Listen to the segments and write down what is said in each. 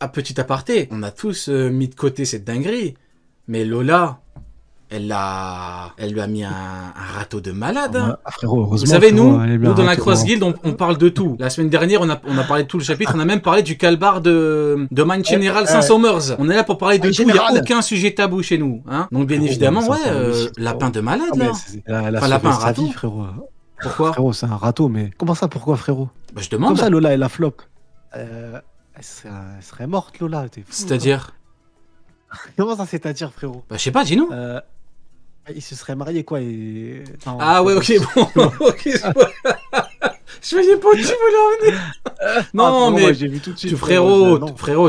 à petit aparté, on a tous mis de côté cette dinguerie. Mais Lola, elle lui a mis un râteau de malade. Hein. Frérot, heureusement. Vous savez, frérot, nous dans la Cross Guild, on parle de tout. La semaine dernière, on a parlé de tout le chapitre. On a même parlé du calbar de Mind General Saint-Somers. On est là pour parler de tout. Il n'y a aucun sujet tabou chez nous. Hein. Donc, bien évidemment, lapin de malade, là. Enfin, lapin râteau. Frérot. Pourquoi? Frérot, c'est un râteau, mais comment ça, pourquoi, frérot? Bah, je demande. Comme ça, Lola, elle a flop. Elle serait morte, Lola. C'est-à-dire? Comment ça, c'est-à-dire, frérot? Bah, je sais pas, dis-nous. Il se serait marié, quoi, et... Non, ah ouais, ok, bon, ok, je voyais pas où tu voulais en venir. Non, mais moi, j'ai vu tout de suite, frérot,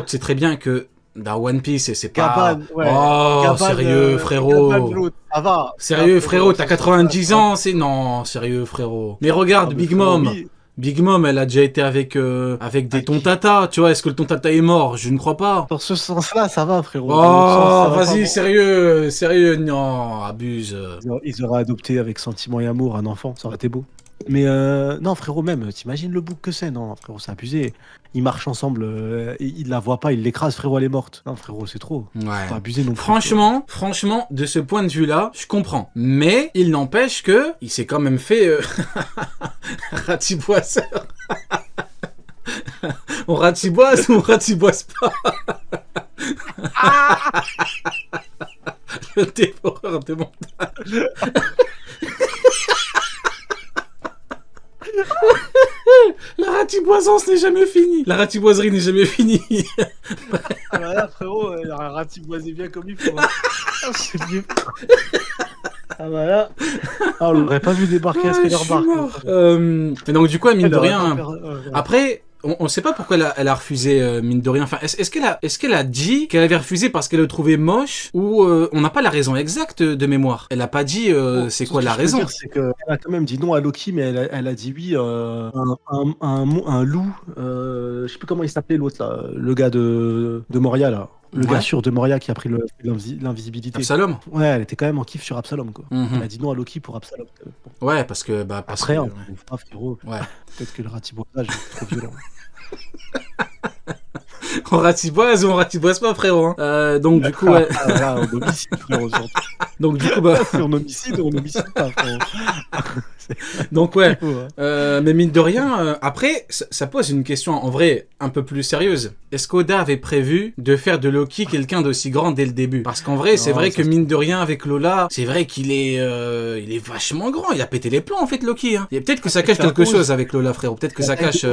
tu sais très bien que dans One Piece, c'est pas... ouais. Oh, Gabane, sérieux, frérot. Ça va. Sérieux, frérot, t'as 90 ans, c'est... Non, sérieux, frérot. Mais regarde, Big Mom. Oui. Big Mom, elle a déjà été avec des tontatas, tu vois. Est-ce que le tontata est mort? Je ne crois pas. Dans ce sens-là, ça va, frérot. Oh, vas-y, sérieux, non, abuse. Ils auraient adopté avec sentiment et amour un enfant, ça aurait été beau. Mais non, frérot, même, t'imagines le bouc que c'est? Non, frérot, c'est abusé. Ils marchent ensemble, ils la voient pas, ils l'écrasent, frérot, elle est morte. Non, frérot, c'est trop. Ouais. Faut abuser non plus. Franchement, de ce point de vue-là, je comprends. Mais il n'empêche que il s'est quand même fait ratiboiseur. On ratiboise ou on ratiboise pas? Le dévoreur de montagne. La ratiboisance n'est jamais finie. La ratiboiserie n'est jamais finie. Ah bah là, frérot, il aurait ratiboisé bien comme il faut. Ah, c'est mieux. Ah bah là, on l'aurait pas vu débarquer à Spider-Bar. Mais donc du coup, mine de rien... Après... On ne sait pas pourquoi elle a refusé, mine de rien. Enfin, est-ce qu'elle a dit qu'elle avait refusé parce qu'elle le trouvait moche ou on n'a pas la raison exacte de mémoire? Elle a pas dit c'est quoi la raison? C'est qu'elle a quand même dit non à Loki, mais elle a dit oui un loup. Je sais plus comment il s'appelait l'autre là, le gars de Moria là. Le gars sûr de Moria qui a pris l'invisibilité. Absalom. Ouais, elle était quand même en kiff sur Absalom quoi. Elle a dit non à Loki pour Absalom. Ouais, parce que après, on trouve pas, frérot. Ouais. Peut-être que le ratiboisage est trop violent. On ratiboise ou on ratiboise pas, frérot. Hein. Donc du coup, ouais. Voilà, on homicide, frérot. Donc du coup, si on homicide pas, frérot. Donc ouais. Mais mine de rien, après, ça pose une question en vrai un peu plus sérieuse. Est-ce qu'Oda avait prévu de faire de Loki quelqu'un d'aussi grand dès le début? Parce qu'en vrai, c'est vrai que mine de rien avec Lola, c'est vrai qu'il est vachement grand. Il a pété les plombs en fait, Loki. Hein. Peut-être que ça cache quelque chose avec Lola, frérot. Peut-être que ça cache.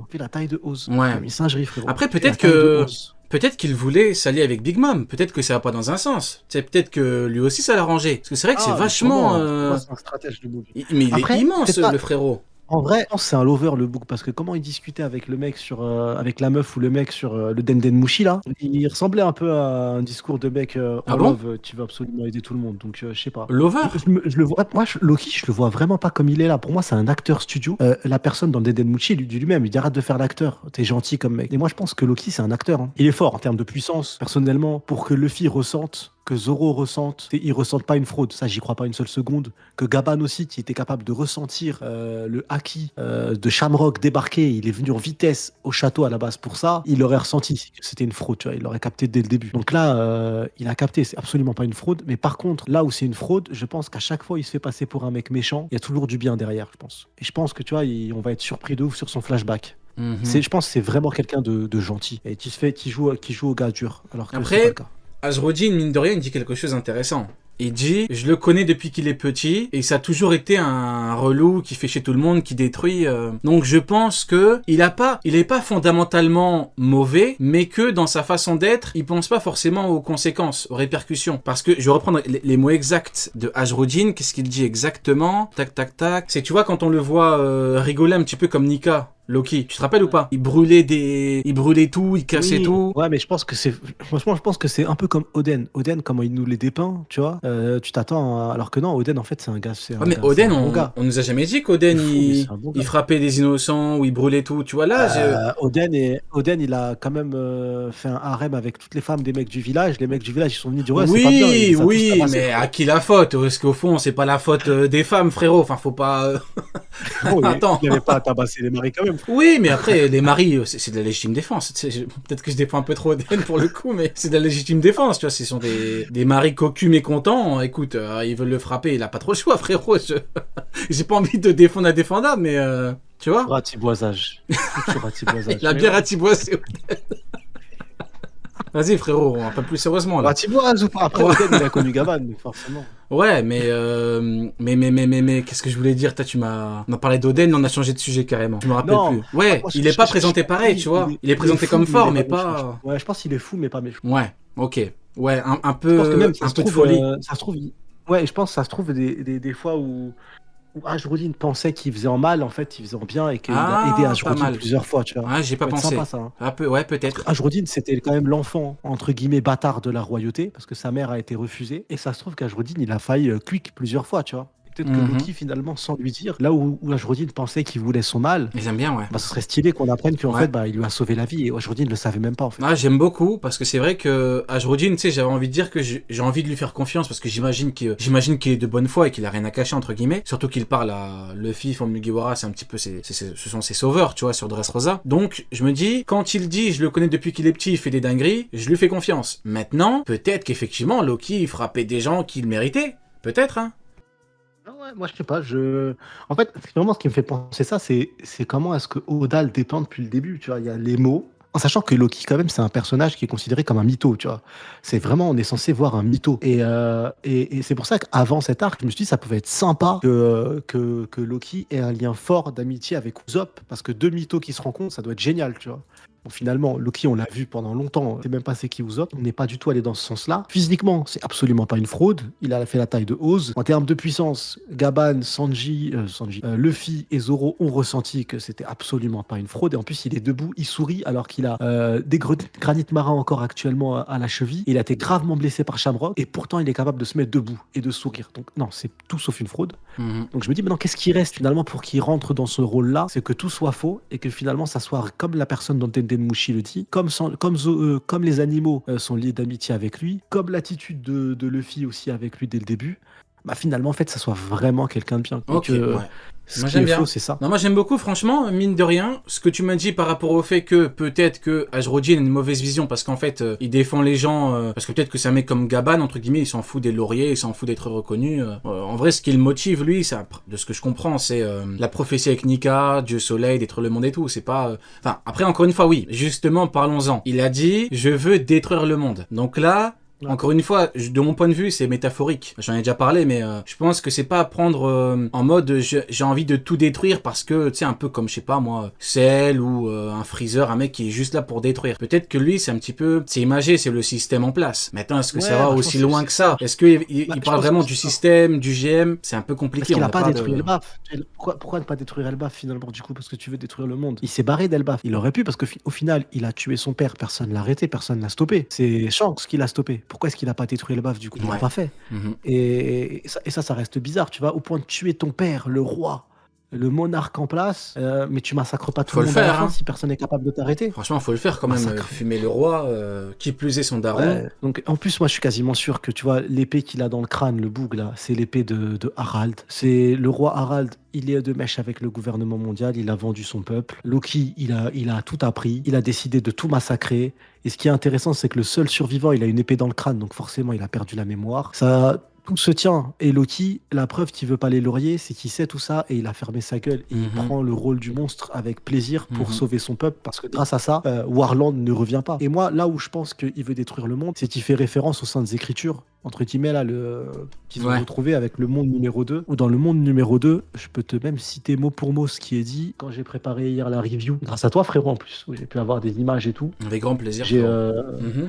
Fait la taille de Oz. Ouais. Comme une singerie, frérot. Après, peut-être qu'il voulait s'allier avec Big Mom. Peut-être que ça va pas dans un sens. C'est peut-être que lui aussi ça l'arrangeait. Parce que c'est vrai que c'est vachement. C'est un stratège de movie. Mais il est immense, le frérot. En vrai, je pense que c'est un lover le book parce que comment il discutait avec le mec avec la meuf ou le mec sur le Denden Mushi là, il ressemblait un peu à un discours de mec en love, tu veux absolument aider tout le monde. Donc je sais pas. Lover. Je le vois, moi Loki, je le vois vraiment pas comme il est là. Pour moi, c'est un acteur studio. La personne dans le Denden Mushi, lui-même, il dit arrête de faire l'acteur. T'es gentil comme mec. Et moi, je pense que Loki, c'est un acteur. Hein. Il est fort en termes de puissance. Personnellement, pour que Luffy ressente que Zoro ressente, il ressente pas une fraude, ça j'y crois pas une seule seconde, que Gaban aussi qui était capable de ressentir le haki de Shamrock débarquer, il est venu en vitesse au château à la base pour ça, il aurait ressenti que c'était une fraude, tu vois, il l'aurait capté dès le début. Donc là, il a capté, c'est absolument pas une fraude, mais par contre, là où c'est une fraude, je pense qu'à chaque fois il se fait passer pour un mec méchant, il y a toujours du bien derrière, je pense. Et je pense que tu vois, on va être surpris de ouf sur son flashback. Je pense que c'est vraiment quelqu'un de gentil et qui joue au gars dur, alors que c'est pas le cas. Azrodin, mine de rien, il dit quelque chose d'intéressant. Il dit, je le connais depuis qu'il est petit, et ça a toujours été un relou qui fait chier tout le monde, qui détruit. Donc je pense que il est pas fondamentalement mauvais, mais que dans sa façon d'être, il pense pas forcément aux conséquences, aux répercussions. Parce que, je vais reprendre les mots exacts de Azrodin, qu'est-ce qu'il dit exactement? Tac, tac, tac. C'est, tu vois, quand on le voit rigoler un petit peu comme Nika, Loki, tu te rappelles ou pas? Il brûlait tout, il cassait tout. Ouais, mais franchement, je pense que c'est un peu comme Oden. Oden, comment il nous les dépeint, tu vois. Tu t'attends alors que non, Oden, en fait, c'est un gars. Mais Oden, on nous a jamais dit qu'Oden, il frappait des innocents ou il brûlait tout, tu vois. Là, Oden, il a quand même fait un harem avec toutes les femmes des mecs du village. Les mecs du village, ils sont venus dire ouais, c'est pas bien. Oui, mais à qui la faute? Parce qu'au fond, c'est pas la faute des femmes, frérot. Enfin, faut pas. Attends. Il n'avait pas à tabasser les maris quand même. Oui, mais après, les maris, c'est de la légitime défense. Peut-être que je défends un peu trop Oden pour le coup, mais c'est de la légitime défense, tu vois. Ce sont des maris cocus mécontents. Écoute, ils veulent le frapper, il a pas trop le choix, frérot. J'ai pas envie de défendre indéfendable, mais tu vois. Ratiboisage. Ratiboisage. Il a bien ratiboisé. Vas-y, frérot, un peu plus sérieusement là. Ratiboise ou pas? Après, Oden, il a connu Gaban, donc forcément. Ouais, mais qu'est-ce que je voulais dire? On m'a parlé d'Oden, on a changé de sujet carrément. Je me rappelle Non, plus. Ouais, moi, il est pas présenté pareil, tu vois. Il est présenté comme fort, mais pas. Ouais, je pense qu'il est fou, mais pas méchant. Ouais, ok. Ouais, un Je pense que peu, même, un peu de folie. ça se trouve, ouais, je pense que ça se trouve des fois où Ajrodin pensait qu'il faisait en mal, en fait, il faisait en bien et qu'il a aidé Pas Ajrodin mal. plusieurs fois, tu vois. Ouais, j'ai pas Ça peut être pensé. sympa, ça. Hein. Ouais, peut-être. Ajrodin, c'était quand même l'enfant, entre guillemets, bâtard de la royauté, parce que sa mère a été refusée. Et ça se trouve qu'Ajrodin, il a failli quick plusieurs fois, tu vois. Peut-être que Loki, finalement, sans lui dire, là où Ajrodin pensait qu'il voulait son mal, Ils aiment bien, ouais. bah, ce serait stylé qu'on apprenne qu'en Ouais. fait, bah, il lui a sauvé la vie. Et Ajrodin ne le savait même pas, en fait. Ah, j'aime beaucoup parce que c'est vrai que Ajrodin, tu sais, j'avais envie de dire que j'ai envie de lui faire confiance parce que j'imagine qu'il est de bonne foi et qu'il a rien à cacher entre guillemets. Surtout qu'il parle à Luffy, Forme Mugiwara, c'est un petit peu ce sont ses sauveurs, tu vois, sur Dressrosa. Donc je me dis, quand il dit, je le connais depuis qu'il est petit, il fait des dingueries, je lui fais confiance. Maintenant, peut-être qu'effectivement Loki frappait des gens qu'il méritait, peut-être, hein. Non, ouais, moi, je sais pas. En fait, vraiment, ce qui me fait penser ça, c'est comment est-ce que Oda le dépeint depuis le début. Tu vois, il y a les mots. En sachant que Loki, quand même, c'est un personnage qui est considéré comme un mytho, tu vois. C'est vraiment, on est censé voir un mytho. Et c'est pour ça qu'avant cet arc, je me suis dit, ça pouvait être sympa que Loki ait un lien fort d'amitié avec Usopp, parce que deux mythos qui se rencontrent, ça doit être génial, tu vois. Bon, finalement, Loki, on l'a vu pendant longtemps, c'est même pas c'est qui Usopp, on n'est pas du tout allé dans ce sens-là. Physiquement, c'est absolument pas une fraude, il a fait la taille de Oz. En termes de puissance, Gaban, Luffy et Zoro ont ressenti que c'était absolument pas une fraude, et en plus, il est debout, il sourit, alors qu'il a des granits marins encore actuellement à la cheville. Il a été gravement blessé par Shamrock, et pourtant, il est capable de se mettre debout et de sourire. Donc non, c'est tout sauf une fraude. Donc je me dis, maintenant, qu'est-ce qui reste finalement pour qu'il rentre dans ce rôle-là? C'est que tout soit faux, et que finalement, ça soit comme la personne dont Mouchi le dit, comme les animaux sont liés d'amitié avec lui, comme l'attitude de Luffy aussi avec lui dès le début, bah finalement en fait ça soit vraiment quelqu'un de bien. Ok, Donc, ouais. ce Moi qui j'aime est bien. faux, c'est ça. Non, moi j'aime beaucoup, franchement, mine de rien, ce que tu m'as dit par rapport au fait que peut-être que Ajrodin a une mauvaise vision parce qu'en fait il défend les gens, parce que peut-être que c'est un mec comme Gaban, entre guillemets, il s'en fout des lauriers, il s'en fout d'être reconnu. En vrai, ce qui le motive, lui, ça, de ce que je comprends, c'est la prophétie avec Nika, Dieu Soleil, détruire le monde et tout. C'est pas. Enfin, après, encore une fois, oui, justement, parlons-en. Il a dit, je veux détruire le monde. Donc là. Ouais. Encore une fois, de mon point de vue, c'est métaphorique. J'en ai déjà parlé, mais je pense que c'est pas à prendre en mode j'ai envie de tout détruire parce que, tu sais, un peu comme, je sais pas moi, Cell ou un Freezer, un mec qui est juste là pour détruire. Peut-être que lui, c'est un petit peu, c'est imagé, c'est le système en place. Maintenant, est-ce que ça va aussi loin que ça? Est-ce qu'il parle vraiment du système, du GM? C'est un peu compliqué. Parce qu'il n'a pas détruit Elbaf. Pourquoi ne pas détruire Elbaf finalement du coup? Parce que tu veux détruire le monde. Il s'est barré d'Elbaf. Il aurait pu parce qu'au final, il a tué son père. Personne l'a arrêté, personne l'a stoppé. C'est Shanks qui l'a stoppé. Pourquoi est-ce qu'il n'a pas détruit Elbaf du coup? Il l'a pas fait. Et ça reste bizarre, tu vois, au point de tuer ton père, le roi, le monarque en place, mais tu massacres pas tout le monde à la fin si personne n'est capable de t'arrêter. Franchement, faut le faire quand même. Fumer le roi, qui plus est son daron. Ouais. Donc en plus, moi, je suis quasiment sûr que tu vois l'épée qu'il a dans le crâne, le boug là, c'est l'épée de Harald. C'est le roi Harald. Il est de mèche avec le gouvernement mondial. Il a vendu son peuple. Loki, il a tout appris. Il a décidé de tout massacrer. Et ce qui est intéressant, c'est que le seul survivant, il a une épée dans le crâne, donc forcément, il a perdu la mémoire. Ça. Tout se tient. Et Loki, la preuve qu'il veut pas les lauriers, c'est qu'il sait tout ça et il a fermé sa gueule. Et il prend le rôle du monstre avec plaisir pour sauver son peuple parce que grâce à ça, Warland ne revient pas. Et moi, là où je pense qu'il veut détruire le monde, c'est qu'il fait référence aux Saintes Écritures, entre guillemets, là, qu'ils ont retrouvé avec le monde numéro 2. Ou dans le monde numéro 2, je peux te même citer mot pour mot ce qui est dit quand j'ai préparé hier la review. Grâce à toi, frérot, en plus, où j'ai pu avoir des images et tout. Avec grand plaisir.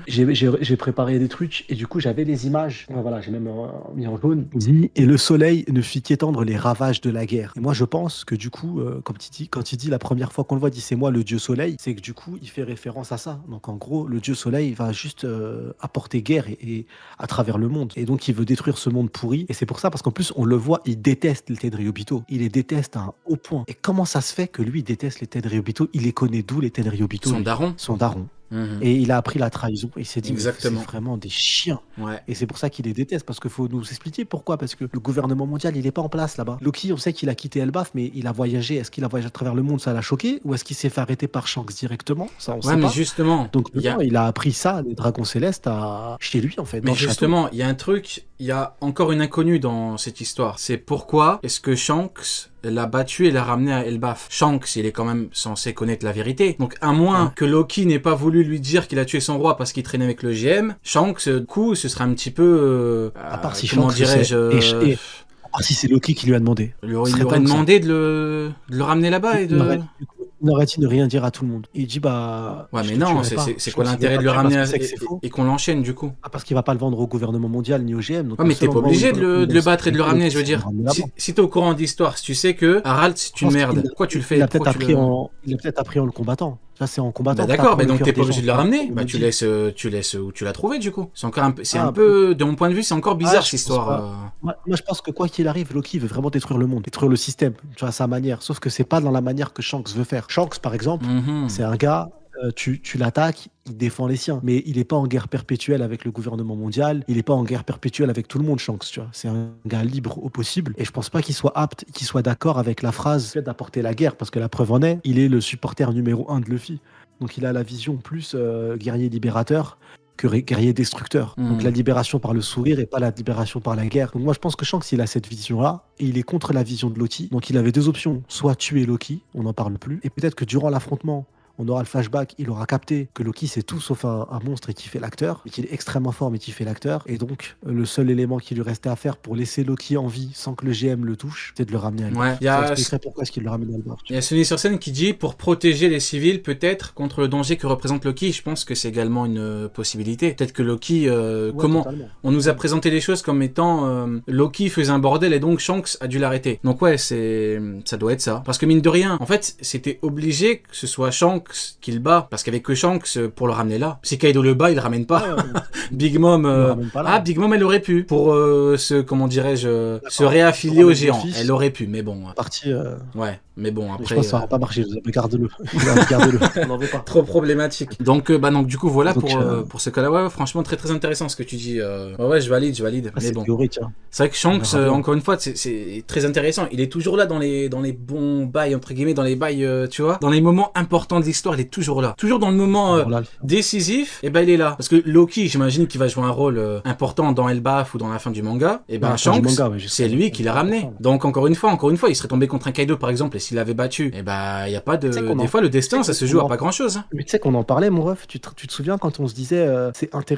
J'ai préparé des trucs et du coup, j'avais les images. Voilà, j'ai même mis en jaune. Dit, et le soleil ne fit qu'étendre les ravages de la guerre. Et moi, je pense que du coup, quand il dit la première fois qu'on le voit, dit c'est moi le dieu soleil, c'est que du coup, il fait référence à ça. Donc en gros, le dieu soleil va juste apporter guerre et à travers le monde. Et donc, il veut détruire ce monde pourri. Et c'est pour ça, parce qu'en plus, on le voit, il déteste les Tenryubito. Il les déteste à un haut point. Et comment ça se fait que lui, il déteste les Tenryubito? Il les connaît d'où, les Tenryubito? Son daron. Son daron. Mhm. Et il a appris la trahison et il s'est dit, mais c'est Exactement. vraiment des chiens. Ouais. Et c'est pour ça qu'il les déteste, parce qu'il faut nous expliquer pourquoi. Parce que le gouvernement mondial, il n'est pas en place là-bas. Loki, on sait qu'il a quitté Elbaf, mais il a voyagé. Est-ce qu'il a voyagé à travers le monde, ça l'a choqué? Ou est-ce qu'il s'est fait arrêter par Shanks directement? Ça, on Ouais, sait mais pas. justement, Donc il y a, maintenant, il a appris ça, les dragons célestes, chez lui, en fait, mais dans le château. justement, il y a un truc, il y a encore une inconnue dans cette histoire. C'est pourquoi est-ce que Shanks l'a battu et l'a ramené à Elbaf. Shanks, il est quand même censé connaître la vérité. Donc, à moins que Loki n'ait pas voulu lui dire qu'il a tué son roi parce qu'il traînait avec le GM, Shanks, du coup, ce serait un petit peu... À part si comment Shanks le dirais-je... sait. À part si c'est Loki qui lui a demandé. Il Ce lui serait aurait dingue, ça. demandé de le ramener là-bas et de... Il aurait dit ne rien dire à tout le monde. Et il dit bah. Ouais, je mais te non, tuerai pas. c'est Je quoi pense qu'il l'intérêt va de le pas tuer ramener parce qu'il sait que c'est faux. et qu'on l'enchaîne du coup? Ah, parce qu'il va pas le vendre au gouvernement mondial ni au GM. Donc Ouais, mais le seul t'es pas endroit où obligé il de peut- le, où de il le va battre et de le se ramener, je veux c'est dire. de ramener là-bas. Si t'es au courant d'histoire, si tu sais que Harald, c'est Je une pense merde, qu'il pourquoi tu le il fais? a peut-être Pourquoi tu appris le... il a peut-être appris en le combattant. Ça c'est en combattant. Bah que d'accord, t'apprends mais le donc cœur t'es des pas obligé gens. de le ramener. Comme Bah on tu laisses où tu l'as trouvé du coup. C'est encore un peu, c'est Ah, un peu, de mon point de vue, c'est encore Ah, bizarre je cette pense histoire. pas. Moi, je pense que quoi qu'il arrive, Loki veut vraiment détruire le monde, détruire le système, tu vois, à sa manière. Sauf que c'est pas dans la manière que Shanks veut faire. Shanks, par exemple, Mhm. c'est un gars, tu l'attaques, il défend les siens. Mais il n'est pas en guerre perpétuelle avec le gouvernement mondial, il n'est pas en guerre perpétuelle avec tout le monde, Shanks, tu vois. C'est un gars libre au possible. Et je pense pas qu'il soit apte, qu'il soit d'accord avec la phrase d'apporter la guerre, parce que la preuve en est, il est le supporter numéro 1 de Luffy. Donc il a la vision plus guerrier libérateur que guerrier destructeur. Donc la libération par le sourire et pas la libération par la guerre. Donc moi je pense que Shanks il a cette vision-là et il est contre la vision de Loki. Donc il avait deux options, soit tuer Loki, on n'en parle plus, et peut-être que durant l'affrontement, on aura le flashback, il aura capté que Loki c'est tout sauf un monstre et qui fait l'acteur, et qu'il est extrêmement fort mais qui fait l'acteur. Et donc le seul élément qui lui restait à faire pour laisser Loki en vie sans que le GM le touche, c'est de le ramener à Elbaf. Ouais, Ça expliquerait pourquoi est-ce qu'il le ramène à Elbaf. Il y a Sonny sur scène qui dit pour protéger les civils peut-être contre le danger que représente Loki. Je pense que c'est également une possibilité. Peut-être que Loki, Ouais, comment totalement. on nous a présenté les choses comme étant Loki faisait un bordel et donc Shanks a dû l'arrêter. Donc ouais, ça doit être ça. Parce que mine de rien, en fait, c'était obligé que ce soit Shanks qui le bat. Parce qu'avec que Shanks pour le ramener là. Si Kaido le bat, il le ramène pas. Big Mom, Il le ramène pas là. ah Big Mom, elle aurait pu pour comment dirais-je, se D'accord. réaffilier au Pour géant. ramener le fils. Elle aurait pu, mais bon. Parti. Ouais, mais bon Mais après. je pense que ça n'aura pas marché. Gardez-le. Gardez-le. On n'en veut pas. Trop problématique. Donc, donc du coup, voilà Donc, pour ce cas-là. Ouais, franchement, très très intéressant ce que tu dis. Ouais, je valide. Après, Mais c'est bon. théorique. Hein. C'est vrai que Shanks, On verra bien. encore une fois, c'est très intéressant. Il est toujours là dans les bons bails, entre guillemets, dans les bails, tu vois. Dans les moments importants de l'histoire, il est toujours là. Toujours dans le moment Voilà. décisif, et ben il est là. Parce que Loki, j'imagine qu'il va jouer un rôle important dans Elbaf ou dans la fin du manga. Et ben Dans la fin du Shanks, manga, ouais, c'est lui qui l'a ramené. Donc encore une fois, il serait tombé contre un Kaido par exemple, et s'il l'avait battu, et ben il y a pas de. Tu sais qu'on Des en- fois, le destin, tu sais ça se qu'on joue à en- pas grand chose. Mais tu sais qu'on en parlait, mon ref. Tu te souviens quand on se disait,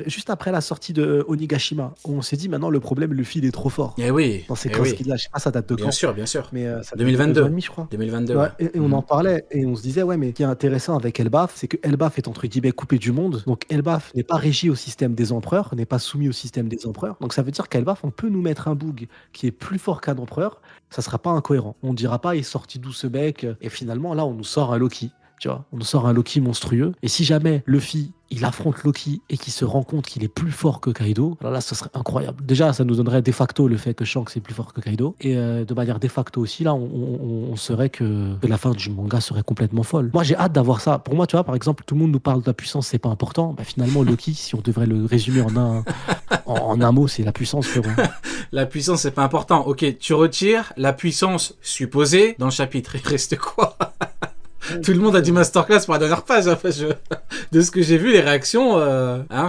juste après la sortie de Onigashima, où on s'est dit maintenant le problème, Luffy il est trop fort. Eh oui. Dans ces eh classes oui. qu'il a, je sais pas, ça date de Bien quand. sûr. Mais ça date de 2022. 2 ans et demi, je crois. 2022. Ouais, ouais. et on en parlait et on se disait, ouais, mais ce qui est intéressant avec Elbaf, c'est que Elbaf est entre guillemets coupé du monde. Donc Elbaf n'est pas régi au système des empereurs, n'est pas soumis au système des empereurs. Donc ça veut dire qu'Elbaf, on peut nous mettre un boug qui est plus fort qu'un empereur, ça sera pas incohérent. On dira pas, il est sorti d'où ce mec, et finalement là, on nous sort un Loki. Tu vois, on nous sort un Loki monstrueux. Et si jamais Luffy, il affronte Loki et qu'il se rend compte qu'il est plus fort que Kaido, alors là, ça serait incroyable. Déjà, ça nous donnerait de facto le fait que Shanks est plus fort que Kaido. Et de manière de facto aussi, là, on saurait que la fin du manga serait complètement folle. Moi, j'ai hâte d'avoir ça. Pour moi, tu vois, par exemple, tout le monde nous parle de la puissance, c'est pas important. Bah, finalement, Loki, si on devrait le résumer en un mot, c'est la puissance, frérot. La puissance, c'est pas important. Ok, tu retires la puissance supposée dans le chapitre. Il reste quoi? Tout le monde a du masterclass pour la dernière page. Enfin, de ce que j'ai vu, les réactions,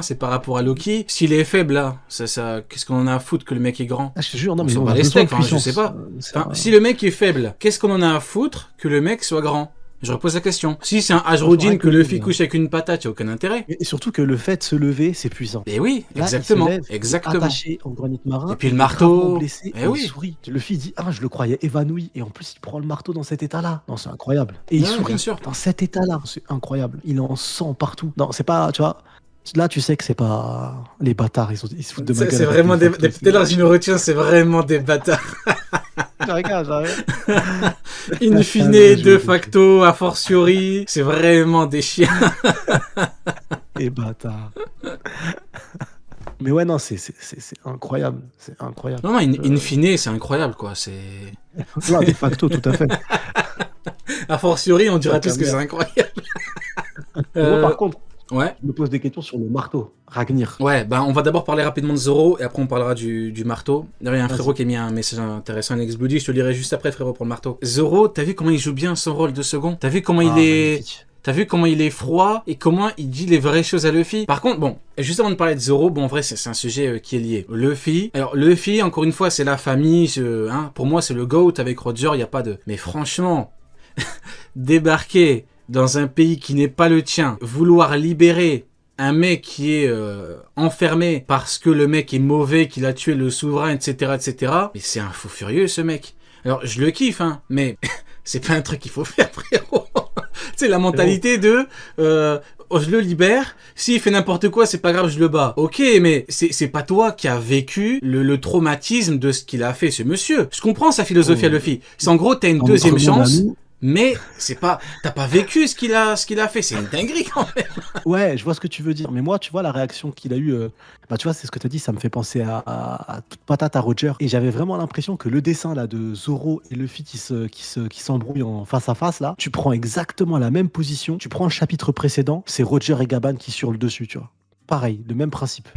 c'est par rapport à Loki. S'il est faible, là, qu'est-ce qu'on en a à foutre que le mec est grand? Ah, je te jure, non, On mais s'en on bat a les besoin de steaks, enfin, je puissance. sais pas. C'est Enfin, un- si le mec est faible, qu'est-ce qu'on en a à foutre que le mec soit grand? Je repose la question. Si c'est un Ajrodin que Luffy couche avec une patate, il n'y a aucun intérêt. Et surtout que le fait de se lever, c'est puissant. Et oui, Là, exactement. il se lève, il est Exactement. attaché en granit marin. Et puis le il est marteau. gravement blessé, Eh et oui. il sourit. Luffy dit, je le croyais évanoui. Et en plus, il prend le marteau dans cet état-là. Non, c'est incroyable. Et il Ouais, sourit bien sûr. dans cet état-là. C'est incroyable. Il en sent partout. Non, c'est pas, tu vois. Là, tu sais que c'est pas les bâtards. Ils se foutent de ma gueule. C'est avec vraiment les des. factos. Tout à l'heure, je me retiens, c'est vraiment des bâtards. J'arrive. In fine, de facto, a fortiori, c'est vraiment des chiens. Et bâtards. Mais ouais, non, c'est incroyable. C'est incroyable. Non, in fine, c'est incroyable, quoi. C'est. Là, de facto, tout à fait. A fortiori, on dira tous que c'est incroyable. Moi, par contre, Ouais. Je me pose des questions sur le marteau, Ragnir. Ouais, bah on va d'abord parler rapidement de Zoro et après on parlera du marteau. D'ailleurs, il y a un Vas-y. frérot qui a mis un message intéressant, un ex-bloody, je te lirai juste après, frérot, pour le marteau. Zoro, t'as vu comment il joue bien son rôle de second? T'as vu comment il est... Magnifique. T'as vu comment il est froid et comment il dit les vraies choses à Luffy. Par contre, bon, juste avant de parler de Zoro, bon, en vrai, c'est un sujet qui est lié. Luffy, alors Luffy, encore une fois, c'est la famille, pour moi, c'est le GOAT avec Roger, il y a pas de... Mais franchement, débarquer dans un pays qui n'est pas le tien, vouloir libérer un mec qui est enfermé parce que le mec est mauvais, qu'il a tué le souverain, etc., etc. Mais c'est un fou furieux, ce mec. Alors, je le kiffe, hein, mais c'est pas un truc qu'il faut faire, frérot. Tu sais, la mentalité de oh, je le libère, s'il fait n'importe quoi, c'est pas grave, je le bats. Ok, mais c'est pas toi qui as vécu le traumatisme de ce qu'il a fait, ce monsieur. Je comprends sa philosophie à Luffy. C'est en gros, t'as une Dans deuxième notre monde à chance, nous, mais c'est pas, t'as pas vécu ce qu'il a fait. C'est une dinguerie quand même. ouais, je vois ce que tu veux dire. Mais moi, tu vois, la réaction qu'il a eue, bah, tu vois, c'est ce que tu as dit, ça me fait penser à toute patate à Roger. Et j'avais vraiment l'impression que le dessin là de Zoro et Luffy qui s'embrouillent en face à face, là, tu prends exactement la même position. Tu prends le chapitre précédent, c'est Roger et Gaban qui sur le dessus, tu vois. Pareil, le même principe.